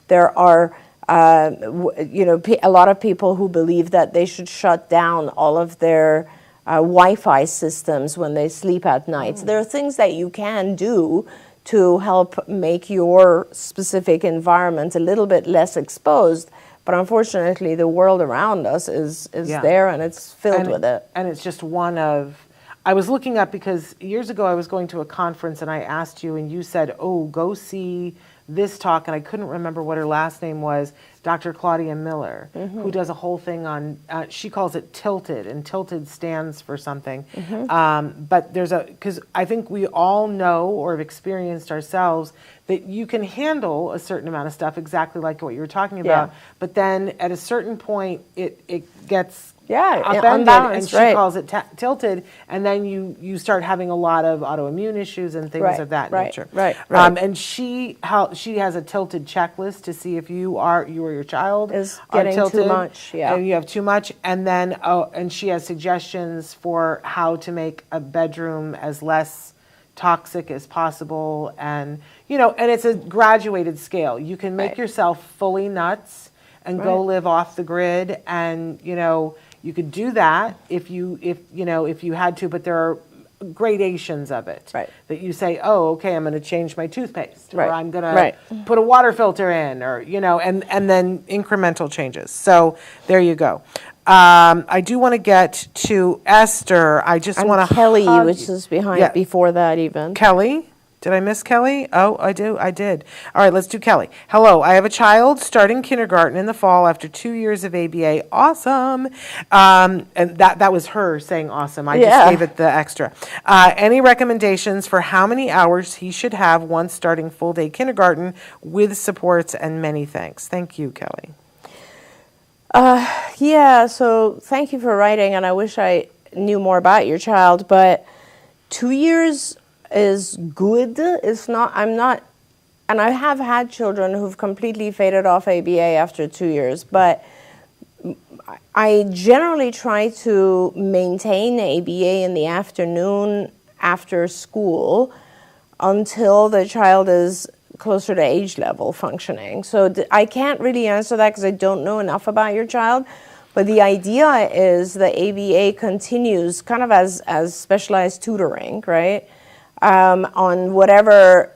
there are, a lot of people who believe that they should shut down all of their Wi-Fi systems when they sleep at night. So there are things that you can do to help make your specific environment a little bit less exposed. But unfortunately, the world around us is there, and it's filled with it. And it's just one of, I was looking up because years ago I was going to a conference and I asked you and you said, oh, go see this talk, and I couldn't remember what her last name was, Dr. Claudia Miller, who does a whole thing on, she calls it Tilted, and Tilted stands for something. But there's because I think we all know or have experienced ourselves that you can handle a certain amount of stuff, exactly like what you were talking about, but then at a certain point it gets upended, and she calls it tilted, and then you start having a lot of autoimmune issues and things of that nature. And she has a tilted checklist to see if you or your child is are getting tilted, too much, and you have too much, and then and she has suggestions for how to make a bedroom as less toxic as possible, and and it's a graduated scale. You can make yourself fully nuts and go live off the grid, and you could do that if you had to, but there are gradations of it that you say, oh, okay, I'm going to change my toothpaste, or I'm going to put a water filter in, or and then incremental changes. So there you go. I do want to get to Esther. I just want to Kelly, which is behind before that even. Kelly. Did I miss Kelly? Oh, I did. All right, let's do Kelly. Hello, I have a child starting kindergarten in the fall after 2 years of ABA. Awesome. And that was her saying awesome. I just gave it the extra. Any recommendations for how many hours he should have once starting full day kindergarten with supports, and many thanks. Thank you, Kelly. So thank you for writing, and I wish I knew more about your child, but 2 years is good. It's not, and I have had children who've completely faded off ABA after 2 years, but I generally try to maintain ABA in the afternoon after school until the child is closer to age level functioning. So I can't really answer that because I don't know enough about your child. But the idea is the ABA continues kind of as specialized tutoring, right? On whatever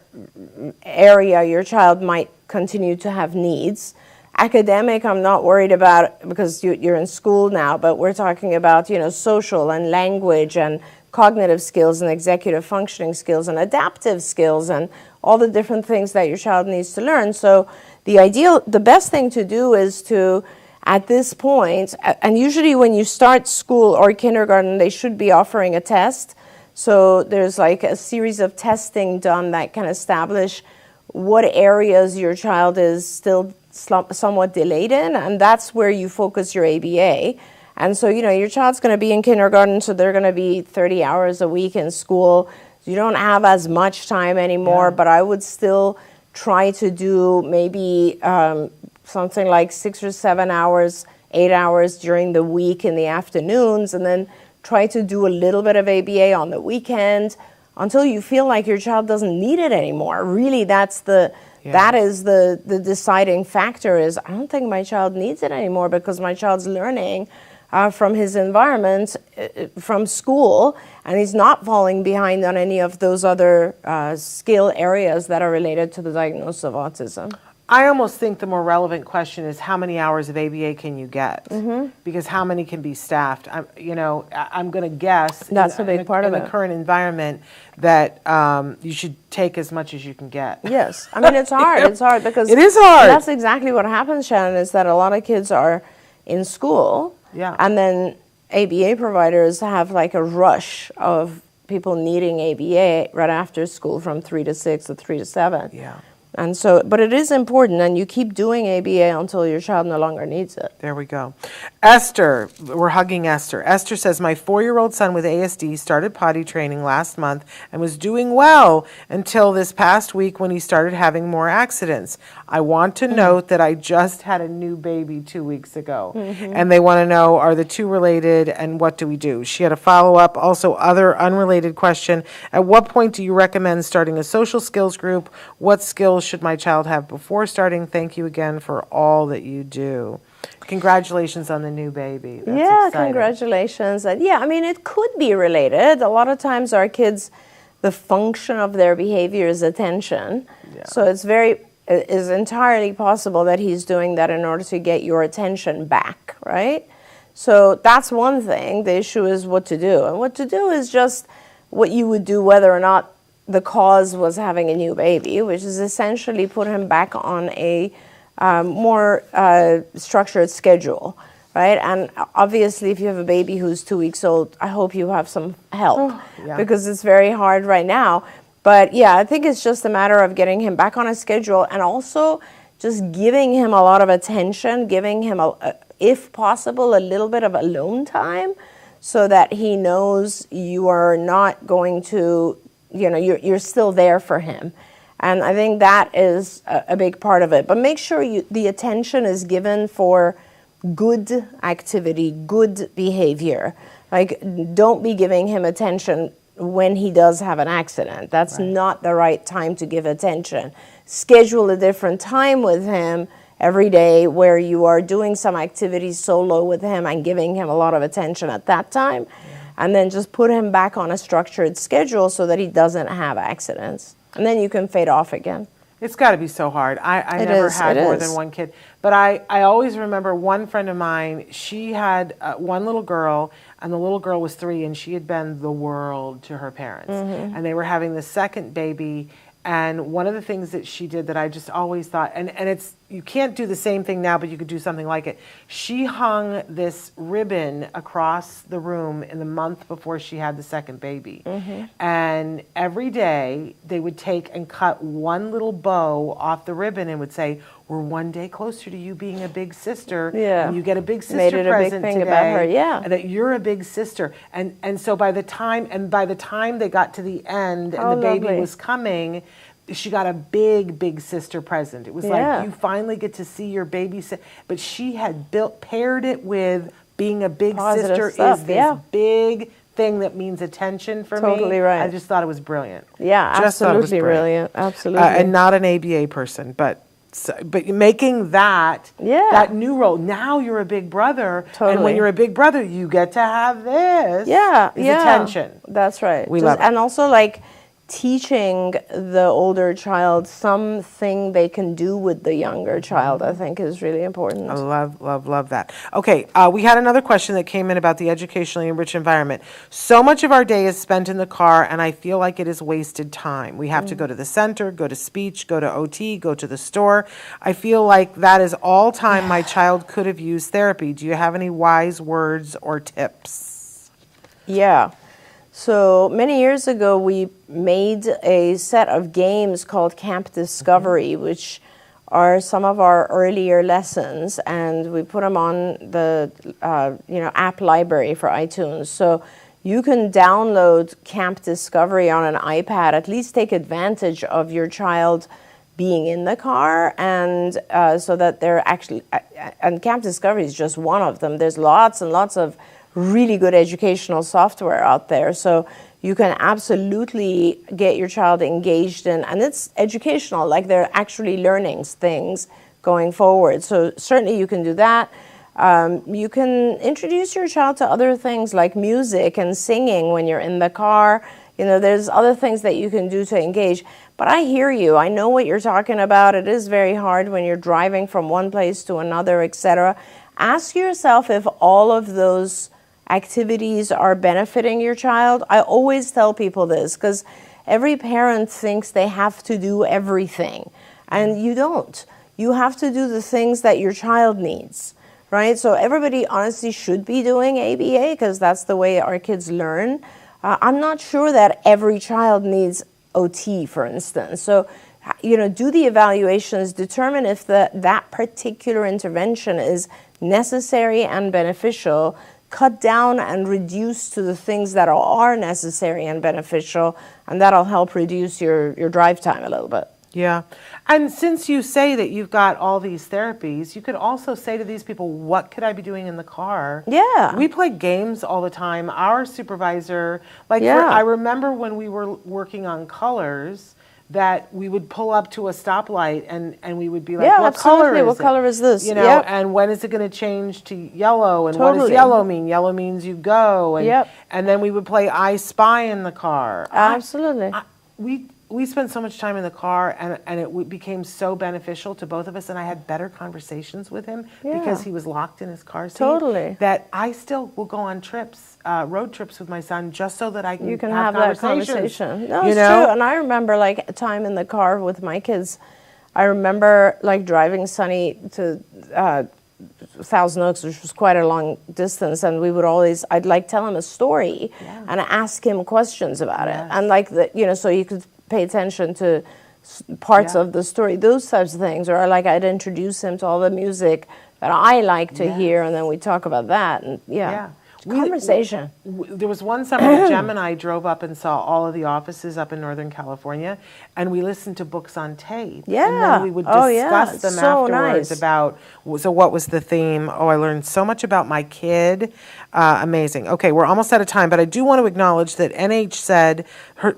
area your child might continue to have needs. Academic, I'm not worried about because you're in school now, but we're talking about, social and language and cognitive skills and executive functioning skills and adaptive skills and all the different things that your child needs to learn. So the best thing to do is to, at this point, and usually when you start school or kindergarten, they should be offering a test. So there's like a series of testing done that can establish what areas your child is still somewhat delayed in, and that's where you focus your ABA. And so, your child's going to be in kindergarten, so they're going to be 30 hours a week in school. You don't have as much time anymore, but I would still try to do maybe something like 6 or 7 hours, 8 hours during the week in the afternoons, and then try to do a little bit of ABA on the weekend until you feel like your child doesn't need it anymore. Really, that is the deciding factor is, I don't think my child needs it anymore because my child's learning from his environment, from school, and he's not falling behind on any of those other skill areas that are related to the diagnosis of autism. I almost think the more relevant question is how many hours of ABA can you get? Because how many can be staffed? I'm going to guess that's a big part of it. In the current environment that you should take as much as you can get. Yes, I mean it's hard. It's hard because it is hard. That's exactly what happens, Shannon. Is that a lot of kids are in school, and then ABA providers have like a rush of people needing ABA right after school from 3 to 6 or 3 to 7. And so, but it is important, and you keep doing ABA until your child no longer needs it. There we go. Esther, we're hugging Esther. Esther says, my 4-year-old son with ASD started potty training last month and was doing well until this past week when he started having more accidents. I want to note that I just had a new baby 2 weeks ago, and they want to know, are the two related and what do we do? She had a follow-up, also other unrelated question. At what point do you recommend starting a social skills group? What skills should my child have before starting? Thank you again for all that you do. Congratulations on the new baby. That's Yeah, exciting. congratulations. And yeah, I mean, it could be related. A lot of times our kids, the function of their behavior is attention. So it's entirely possible that he's doing that in order to get your attention back, right? So that's one thing. The issue is what to do. And what to do is just what you would do whether or not the cause was having a new baby, which is essentially put him back on a more structured schedule, right? And obviously, if you have a baby who's 2 weeks old, I hope you have some help because it's very hard right now. But yeah, I think it's just a matter of getting him back on a schedule and also just giving him a lot of attention, giving him, if possible, a little bit of alone time so that he knows you are not going to, you're still there for him. And I think that is a big part of it. But make sure the attention is given for good activity, good behavior. Like, don't be giving him attention when he does have an accident. That's not the right time to give attention. Schedule a different time with him every day where you are doing some activities solo with him and giving him a lot of attention at that time. And then just put him back on a structured schedule so that he doesn't have accidents. And then you can fade off again. It's got to be so hard. I never had more than one kid. But I always remember one friend of mine, she had one little girl, and the little girl was 3, and she had been the world to her parents. And they were having the second baby. And one of the things that she did that I just always thought, and it's, you can't do the same thing now, but you could do something like it. She hung this ribbon across the room in the month before she had the second baby. And every day they would take and cut one little bow off the ribbon and would say, we're one day closer to you being a big sister. Yeah. And you get a big sister Made it present a big thing today. about her, yeah. And that you're a big sister. And so by the time they got to the end and the baby lovely. was coming, she got a big sister present. It was like you finally get to see your baby. But she had paired it with being a big Positive sister stuff, is this big thing that means attention for me. Totally right. I just thought it was brilliant. Yeah, Just thought it was absolutely brilliant. Absolutely. And not an ABA person, but making that new role. Now you're a big brother, and when you're a big brother, you get to have this. Attention. That's right. We love it. And also, like, teaching the older child something they can do with the younger child, I think, is really important. I love that. Okay, we had another question that came in about the educationally enriched environment. So much of our day is spent in the car, and I feel like it is wasted time. We have to go to the center, go to speech, go to OT, go to the store. I feel like that is all time my child could have used therapy. Do you have any wise words or tips? Yeah. So many years ago, we made a set of games called Camp Discovery, which are some of our earlier lessons, and we put them on the app library for iTunes. So you can download Camp Discovery on an iPad, at least take advantage of your child being in the car, and so that they're actually, and Camp Discovery is just one of them. There's lots and lots of really good educational software out there. So you can absolutely get your child engaged in, and it's educational, like they're actually learning things going forward. So certainly you can do that. You can introduce your child to other things like music and singing when you're in the car. There's other things that you can do to engage. But I hear you. I know what you're talking about. It is very hard when you're driving from one place to another, etc. Ask yourself if all of those activities are benefiting your child. I always tell people this because every parent thinks they have to do everything, and you don't. You have to do the things that your child needs, right? So everybody honestly should be doing ABA because that's the way our kids learn. I'm not sure that every child needs OT, for instance. So do the evaluations, determine if that particular intervention is necessary and beneficial, cut down and reduce to the things that are necessary and beneficial, and that'll help reduce your drive time a little bit. Yeah. And since you say that you've got all these therapies, you could also say to these people, what could I be doing in the car? Yeah. We play games all the time. Our supervisor, I remember when we were working on colors, that we would pull up to a stoplight and we would be like, what color is it? What color is this? And when is it going to change to yellow? And what does yellow mean? Yellow means you go. And, and then we would play I Spy in the car. Absolutely. We spent so much time in the car, and it became so beneficial to both of us, and I had better conversations with him because he was locked in his car seat. Totally. That I still will go on trips, road trips with my son, just so that I can, you can have that conversation. No, it's true. And I remember like a time in the car with my kids. I remember like driving Sonny to Thousand Oaks, which was quite a long distance, and we would I'd like tell him a story and ask him questions about it, and like so you could pay attention to parts of the story, those types of things, or like I'd introduce him to all the music that I like to hear, and then we talk about that, and conversation. There was one summer that Jem and I drove up and saw all of the offices up in Northern California, and we listened to books on tape. Yeah. And then we would discuss them so afterwards about, so what was the theme? Oh, I learned so much about my kid. Amazing. Okay, we're almost out of time, but I do want to acknowledge that NH said,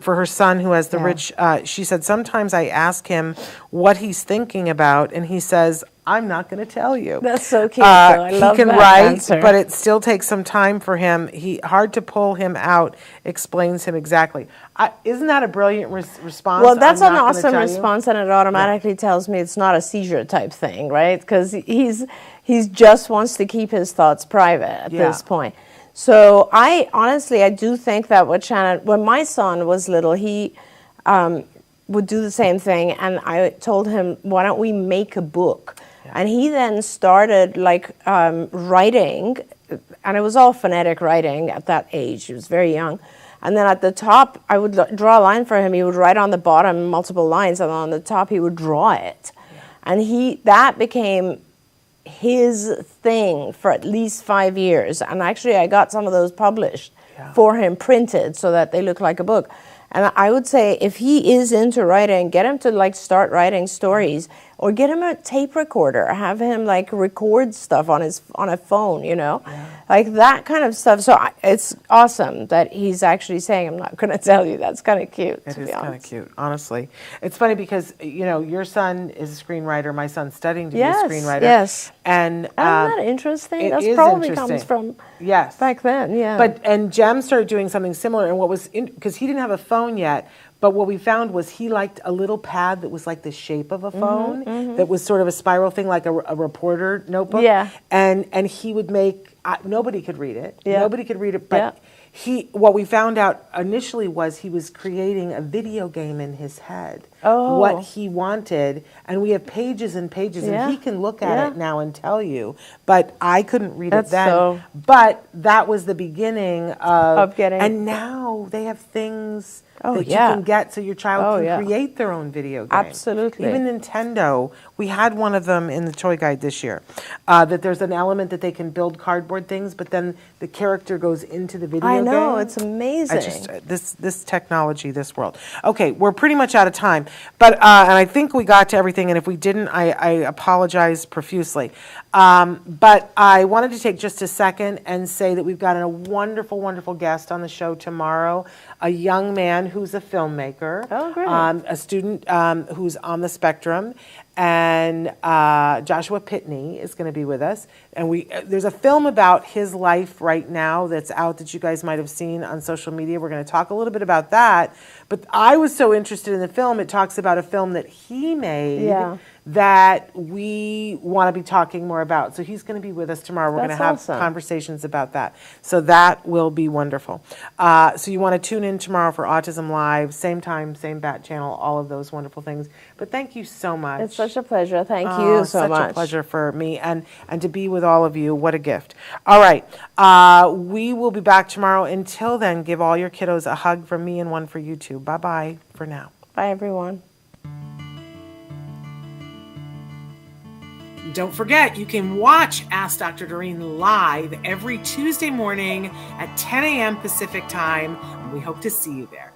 for her son who has the rich, she said, sometimes I ask him what he's thinking about, and he says, I'm not going to tell you. That's so cute. I love he can that write, answer. but it still takes some time for him. Hard to pull him out. Explains him exactly. Isn't that a brilliant response? Well, that's an awesome response, and it automatically tells me it's not a seizure type thing, right? Because he's just wants to keep his thoughts private at this point. So I do think that when my son was little, he would do the same thing, and I told him, why don't we make a book? And he then started writing, and it was all phonetic writing at that age. He was very young. And then at the top, I would draw a line for him. He would write on the bottom multiple lines, and on the top he would draw it. And that became his thing for at least 5 years. And actually I got some of those published for him, printed, so that they look like a book. And I would say if he is into writing, get him to start writing stories, or get him a tape recorder, have him record stuff on a phone, like that kind of stuff. So it's awesome that he's actually saying, I'm not going to tell you. That's kind of cute. It is kind of cute, honestly. It's funny because, your son is a screenwriter. My son's studying to be a screenwriter. Yes. And isn't that interesting? That's probably comes from back then, And Jem started doing something similar, and because he didn't have a phone yet, but what we found was he liked a little pad that was like the shape of a phone, that was sort of a spiral thing, like a reporter notebook. Yeah. And he would make, nobody could read it. Yeah. Nobody could read it, but what we found out initially was he was creating a video game in his head. Oh. What he wanted, and we have pages and pages, and he can look at it now and tell you, but I couldn't read it then. But that was the beginning of getting, and now they have things that you can get so your child can create their own video game. Absolutely. Even Nintendo, we had one of them in the toy guide this year, that there's an element that they can build cardboard things, but then the character goes into the video game. I know, it's amazing. This technology, this world. Okay, we're pretty much out of time, but and I think we got to everything, and if we didn't, I apologize profusely. But I wanted to take just a second and say that we've got a wonderful, wonderful guest on the show tomorrow, a young man who's a filmmaker, a student who's on the spectrum, and Joshua Pitney is going to be with us. And there's a film about his life right now that's out that you guys might have seen on social media. We're going to talk a little bit about that. But I was so interested in the film. It talks about a film that he made that we want to be talking more about. So he's going to be with us tomorrow. We're going to have conversations about that. So that will be wonderful. So you want to tune in tomorrow for Autism Live, same time, same bat channel, all of those wonderful things. But thank you so much. It's such a pleasure. Thank you so much. Such a pleasure for me and to be with all of you. What a gift. All right. We will be back tomorrow. Until then, give all your kiddos a hug from me and one for you too. Bye-bye for now. Bye, everyone. Don't forget, you can watch Ask Dr. Doreen live every Tuesday morning at 10 a.m. Pacific time. We hope to see you there.